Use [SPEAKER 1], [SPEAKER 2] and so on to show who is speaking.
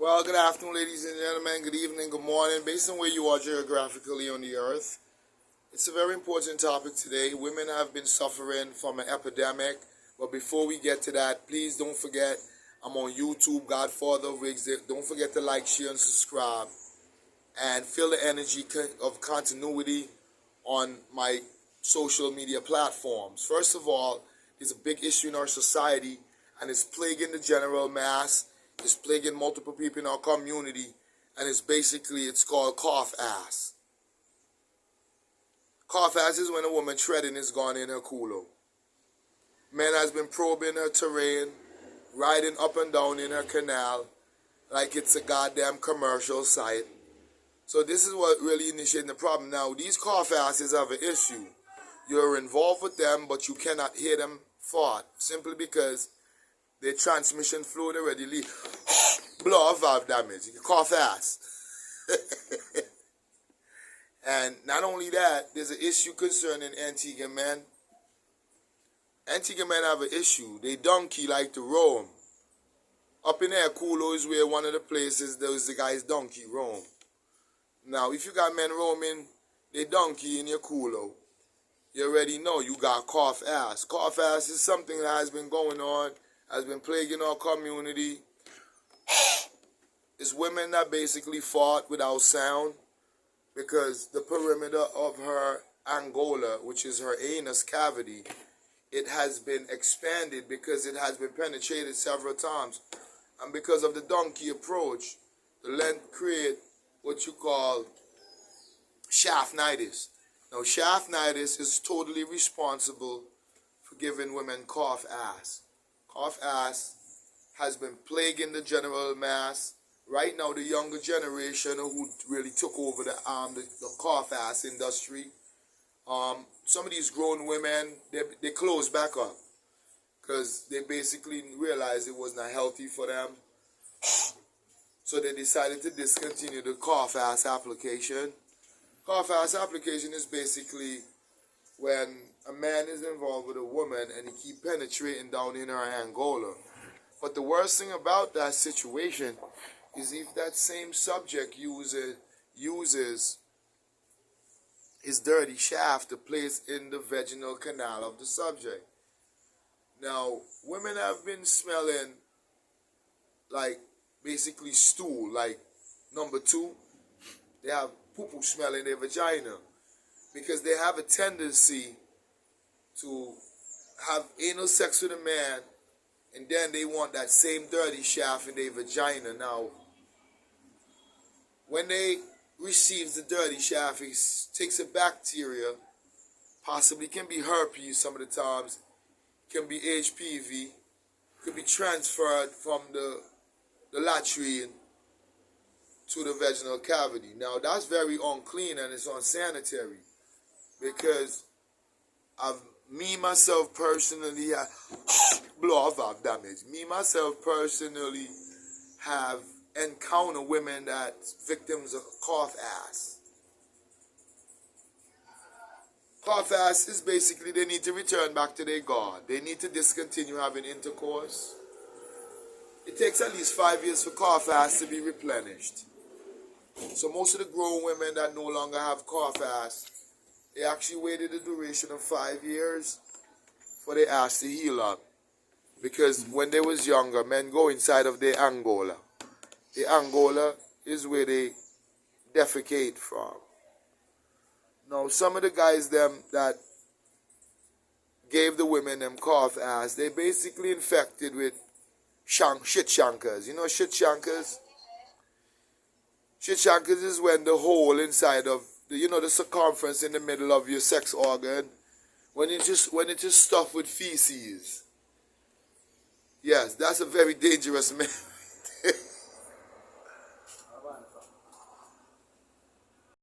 [SPEAKER 1] Well, good afternoon, ladies and gentlemen. Good evening, good morning. Based on where you are geographically on the earth, it's a very important topic today. Women have been suffering from an epidemic. But before we get to that, please don't forget I'm on YouTube, Godfather Riggs. Don't forget to like, share, and subscribe. And feel the energy of continuity on my social media platforms. First of all, there's a big issue in our society, and it's plaguing the general mass. It's plaguing multiple people in our community, and it's called cough ass. Cough ass is when a woman treading is gone in her culo. Man has been probing her terrain, riding up and down in her canal like it's a goddamn commercial site. So this is what really initiated the problem. Now, these cough asses have an issue. You're involved with them, but you cannot hear them fart, simply because their transmission fluid already leak. Blow off valve damage. You cough ass. And not only that, there's an issue concerning Antigua men. Antigua men have an issue. They donkey like to roam. Up in there, Kulo is where one of the places those the guys donkey roam. Now, if you got men roaming, they donkey in your culo, you already know you got cough ass. Cough ass is something that has been going on, has been plaguing our community. It's women that basically fought without sound because the perimeter of her angola, which is her anus cavity, it has been expanded because it has been penetrated several times. And because of the donkey approach, the length create what you call shaftnitis. Now, shaftnitis is totally responsible for giving women cough ass. Cough ass has been plaguing the general mass. Right now, the younger generation who really took over the cough ass industry, some of these grown women, they closed back up because they basically realized it was not healthy for them. So they decided to discontinue the cough ass application. Cough ass application is basically when a man is involved with a woman and he keep penetrating down in her angola. But the worst thing about that situation is if that same subject uses his dirty shaft to place in the vaginal canal of the subject. Now, women have been smelling like basically stool, like number 2. They have poo-poo smell in their vagina because they have a tendency to have anal sex with a man and then they want that same dirty shaft in their vagina. Now, when they receive the dirty shaft, it takes a bacteria, possibly can be herpes some of the times, can be HPV, could be transferred from the latrine to the vaginal cavity. Now, that's very unclean and it's unsanitary because me myself personally, blow off valve damage. Me myself personally have encountered women that victims of cough ass. Cough ass is basically they need to return back to their God. They need to discontinue having intercourse. It takes at least 5 years for cough ass to be replenished. So most of the grown women that no longer have cough ass, they actually waited a duration of 5 years for their ass to heal up. Because when they was younger, men go inside of their angola. The angola is where they defecate from. Now, some of the guys them that gave the women them cough ass, they basically infected with shit chancres. You know shit chancres? Shit chancres is when the hole inside of the circumference in the middle of your sex organ, when it is stuffed with feces. Yes, that's a very dangerous